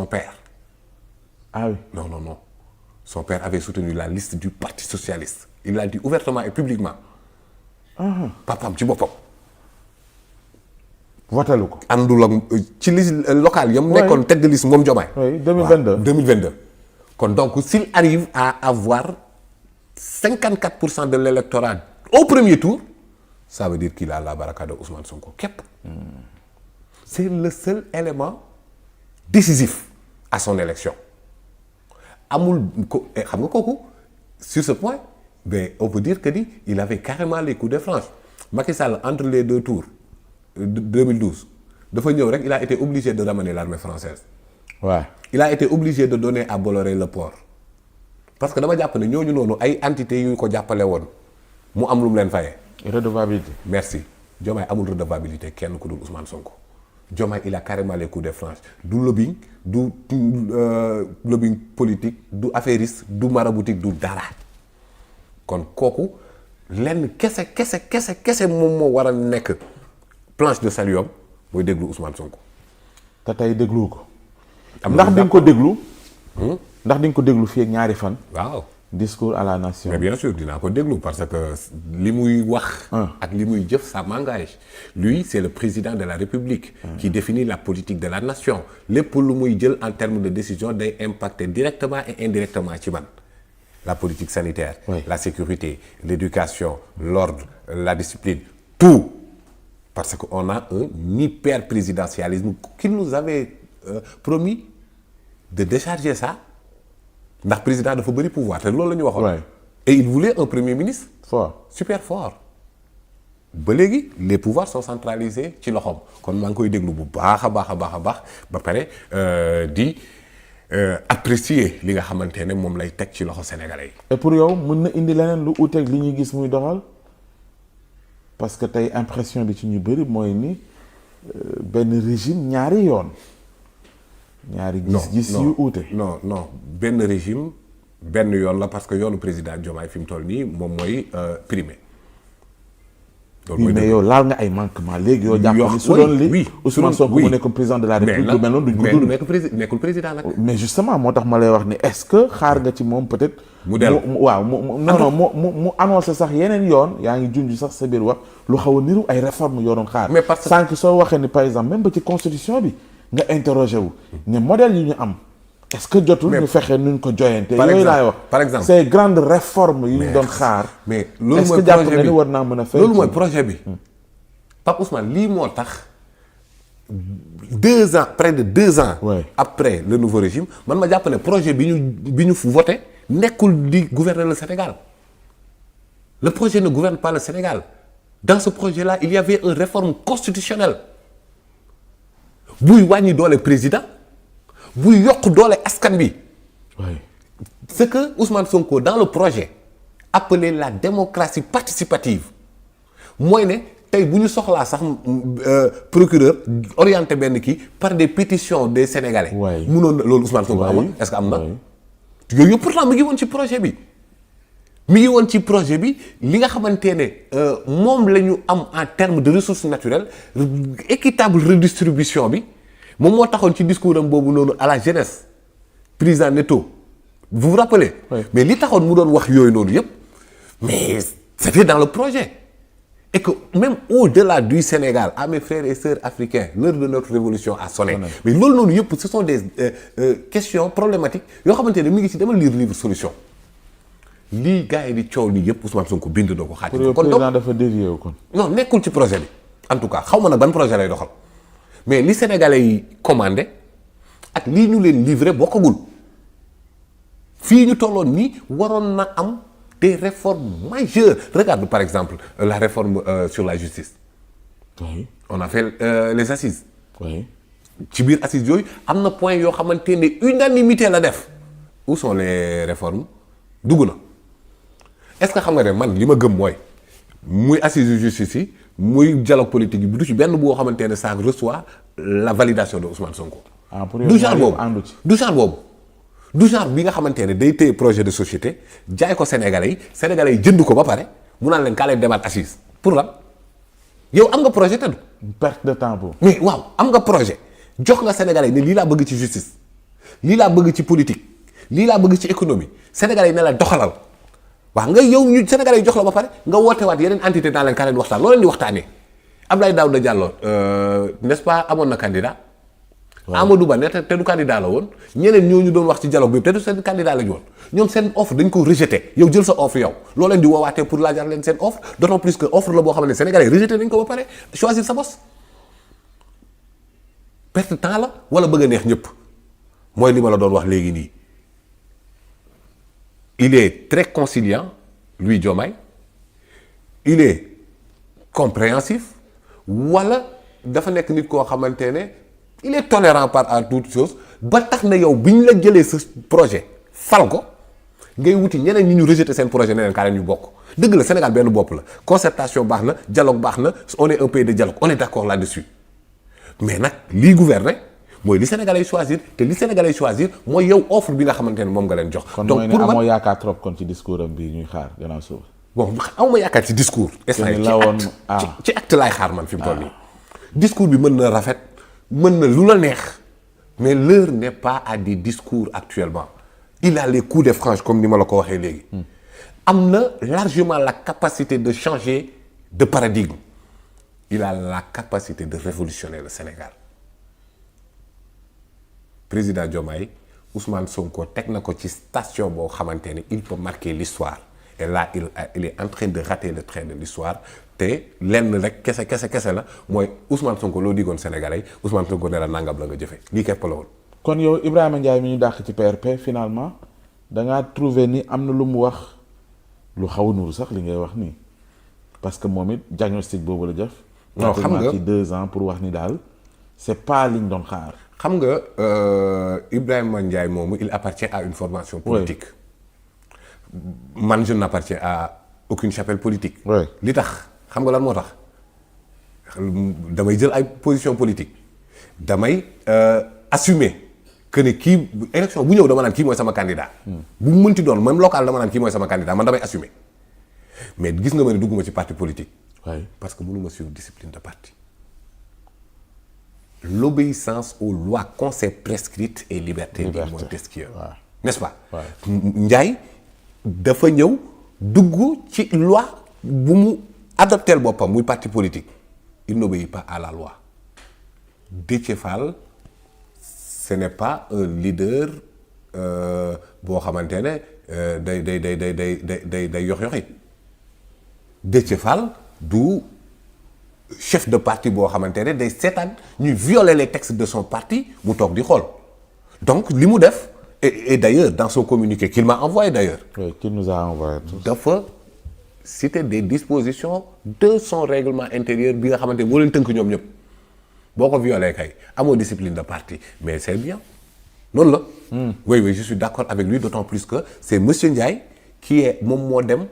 père. Ah oui. Non, non, non. Son père avait soutenu la liste du Parti socialiste. Il l'a dit ouvertement et publiquement. Papaam ci boppam. votalu ko. àndul ak ci liste locale yam nekkoon tête de liste moom Diomaye. oui 2022 waaw 2022. kon donc s'il arrive à avoir 54% de l'électorat au premier tour, ça veut dire qu'il a la baraka de Ousmane Sonko képp. C'est le seul élément décisif à son élection. amul ko xam nga kooku sur ce point mais on peut dire que ni il avait carrément les coups de franche. Macky Sall entre les deux tours 2012 dafa ñëw rek il a été obligé de ramener l'armée française. waaw il a été obligé de donner à Bolloré le port parce que dama jàpp ne ñooñu noonu ay entités yu ko jàppale woon mu am lu mu leen fayee. redevabilité. merci Diomaye amul redevabilité kenn ku dul Ousmane Sonko. Diomaye il a carrément les coups de franche du lobbying du lobbying politique du affairiste du maraboutique du dara kon kooku lenn kese moom moo war a nekk planche de salut am mooy déglu Ousmane Sonko. te tey déglu ko. am ndax di nga ko déglu. ndax di nga ko déglu fii ak ñaari fan. waaw. discours à la nation. mais bien sûr dinaa ko déglu parce que li muy wax. ak li muy jëf ça m'engage. lui c'est le président de la République. qui définit la politique de la nation. lépp lu muy jël en termes de décision day impacter directement et indirectement ci man. la politique sanitaire. Oui. La sécurité, l'éducation, l'ordre, la discipline, tout. Parce qu'on a un hyper-présidentialisme qui nous avait promis de décharger ça. ndax président dafa bëri pouvoir te loolu la ñu waxoon. Ouais. Et il voulait un premier ministre. fort. super fort. ba léegi les pouvoirs sont centralisés ci loxoom kon maa ngi koy déglu bu baax a baax ba pare di apprécier li nga xamante ne moom lay teg ci loxo sénégalais yi. et pour yow mën na indi leneen lu uuteeg li ñuy gis muy doxal parce que tey impression bi ci ñu bëri mooy ni benn régime ñaari yoon. ñaari gis-gis yu uute. non benn régime benn yoon la parce que yoonu président Diomaye fi mu toll nii moom mooy primé. loolu mooy mais yow laal nga ay manquement léegi yow jàpp ni su doon li Ousmane Sonko mu nekk président de la République lu mel noonu duñ ko dund. nekkul président nag. mais justement moo tax ma lay wax ni est-ce que xaar nga ci moom peut-être. mu dellu waaw mu annoncé sax yeneen yoon yaa ngi junj sax sa biir wax lu xaw a niru ay réformes yoo doon xaar. mais parce que sànq soo waxee ni par exemple même ba ci constitution bi nga interroger wu. ne modèle yi ñu am. est-ce que jotul ñu fexe nuñ ko joyante yooyu laay wax par exemple ces grandes réformes yi ñu doon xaar. mais loolu mooy est-ce que jàpp nga ni war naa mën a fay loolu mooy projet bi. Pape Ousmane lii moo tax 2 ans près de 2 ans. Ouais. Après le nouveau régime man ma jàpp ne projet bi ñu voté nekkul di gouverner le Sénégal. Le projet ne gouverne pas le Sénégal. Dans ce projet-là il y avait une réforme constitutionnelle buy wàññi doole président buy yokk doole askan bi. oui. Ce que Ousmane Sonko dans le projet appelé la démocratie participative mooy ne tey bu ñu soxlaa sax procureur orienté benn kii par des pétitions des Sénégalais. waay munoon na loolu Ousmane Sonko amoon est-ce que am na. yooyu yëpp pourtant mi ngi woon ci projet bi. mi ngi woon ci projet bi li nga xamante ne moom la ñu am en termes de ressources naturelles équitable redistribution bi moom moo taxoon ci discours am boobu noonu à la jeunesse président Neto vous vous rappelez. Oui. mais li taxoon mu doon wax yooyu noonu yëpp mais c'était dans le projet. Et que même au-delà du Sénégal à mes frères et sœurs africains l'heure de notre révolution a sonné. Mais loolu noonu yëpp ce sont des questions problématiques yoo xamante ne mi ngi ci demal lire livre solution lii gars yi di coow lii yëpp Ousmane Sonko bind doo ko xaaj. pour yow président dafa dévié wu kon. non nekkul ci projet bi en tout cas xaw ma nag ban projet lay doxal mais li Sénégalais yi commandé ak lii ñu leen livré bokkagul fii ñu tolloon nii waroon na am. Des réformes majeures. Regarde par exemple la réforme sur la justice. oui. On a fait les assises. oui. ci biir assises yooyu am na point yoo xamante ne unanimité la def. Où sont les réformes dugg na est-ce que xam nga ne man li ma gëm mooy muy assises yu justice yi muy dialogue politique bi du ci benn boo xamante ne ça reçoit la validation de Ousmane Sonko. ah pour yow du genre boobu àndu ci. du genre boobu. du genre bi nga xamante ne day téye projet de société jaay ko Sénégalais yi jënd ko ba pare mu naan leen kaa leen demaat assise pour lan yow am nga projet tëdd. une perte de temps boobu. mais waaw am nga projet jox nga Sénégalais yi ne lii laa bëgg ci justice lii laa bëgg ci politique lii laa bëgg ci économie sénégalais yi ne la doxalal waaw nga yow ñu sénégalais yi jox la ba pare nga woote waat yeneen entité dans leen kaa leen waxtaan loo leen di waxtaanee Abdoulaye Daouda Diallo n'est-ce pas amoon na candidat Amadou Ba ne te du candidat la woon ñeneen ñooñu doon wax ci dialogue bi te du seen candidat la ñu woon ñoom seen offre dañ ko rejeté yow jël sa offre yow loo leen di woowaatee pour laajar leen seen offre d'autant plus que offre la boo xam ne sénégalais yi rejeté nañ ko ba pare choisir sa boss perte temps la wala bëgg a neex ñëpp mooy li ma la doon wax léegi nii il est très conciliant lui Diomaye il est compréhensif wala dafa nekk nit koo xamante ne il est tolérant par à toute chose ba tax na yow bi ñu la jëlee sa projet fal ko ngay wuti ñeneen ñi ñu rejeté seen projet neneen kaa leen ñu bokk dëgg la Sénégal benn bopp la concertation baax na dialogue baax na on est un pays de dialogue on est d'accord là-dessus mais nag lii gouverner mooy li Sénégalais choisir te li Sénégalais choisir mooy yow offre bi nga xamante ne moom nga leen jox. donc pour man amoo yaakaar trop kon ci discours am bi ñuy xaar gannaaw suuf. bon awma yaakaar ci discours. ci acte laay xaar man fi mu toll nii. discours bi mën na rafet mën na lu la neex mais l'heure n'est pas à des discours actuellement il a les coups de franche comme ni ma la ko waxee léegi. am na largement la capacité de changer de paradigme il a la capacité de révolutionner le Sénégal. Président Diomaye Ousmane Sonko teg na ko ci station boo xamante ne il peut marquer l'histoire et là il est en train de rater le train de l'histoire te lenn rek kese la mooy Ousmane Sonko loo diggoon Sénégalais Ousmane Sonko ne la nangam la nga jëfe lii képp la woon. kon yow Ibrahima Ndiaye mi ñu dàq ci PRP finalement da ngaa trouvé ni am na lu mu wax lu xaw a nuru sax li ngay wax nii parce que moom it diagnostic boobu la def. non xam nga ci 2 ans pour wax ni daal c'est pas liñ doon xaar. xam nga Ibrahima Ndiaye moomu il appartient à une formation politique. man je n'appartiens à aucune chapelle politique. li tax xam nga lan moo tax damay jël ay position politique damay assumer que ne kii élection bu ñëw dama naan kii mooy sama candidat. bu mu mënti doon même local dama naan kii mooy sama candidat man damay assumer mais gis nga ma ne dugguma ci parti politique. parce que mënuma suivre discipline de parti. L'obéissance aux lois qu'on s'est prescrites et liberté de Montesquieu, n'est-ce pas? Ndiaye dafa ñëw dugg ci loi bu mu adopteel boppam muy parti politique il n'obéit pas à la loi. Déthié Fall ce n'est pas un leader boo xamante ne day yox-yoxi. Déthié Fall du chef de parti boo xamante ne day seetaan ñuy violer les textes de son parti mu toog di xool donc li mu def et d'ailleurs dans son communiqué qu'il m'a envoyé d'ailleurs. Oui, qu'il nous a envoyé tous. dafa citer des dispositions de son règlement intérieur bi nga xamante ne moo leen tënk ñoom ñëpp boo ko violer kay amoo discipline de parti mais c'est bien noonu la. Oui je suis d'accord avec lui d'autant plus que c'est monsieur Ndiaye qui est moom moo dem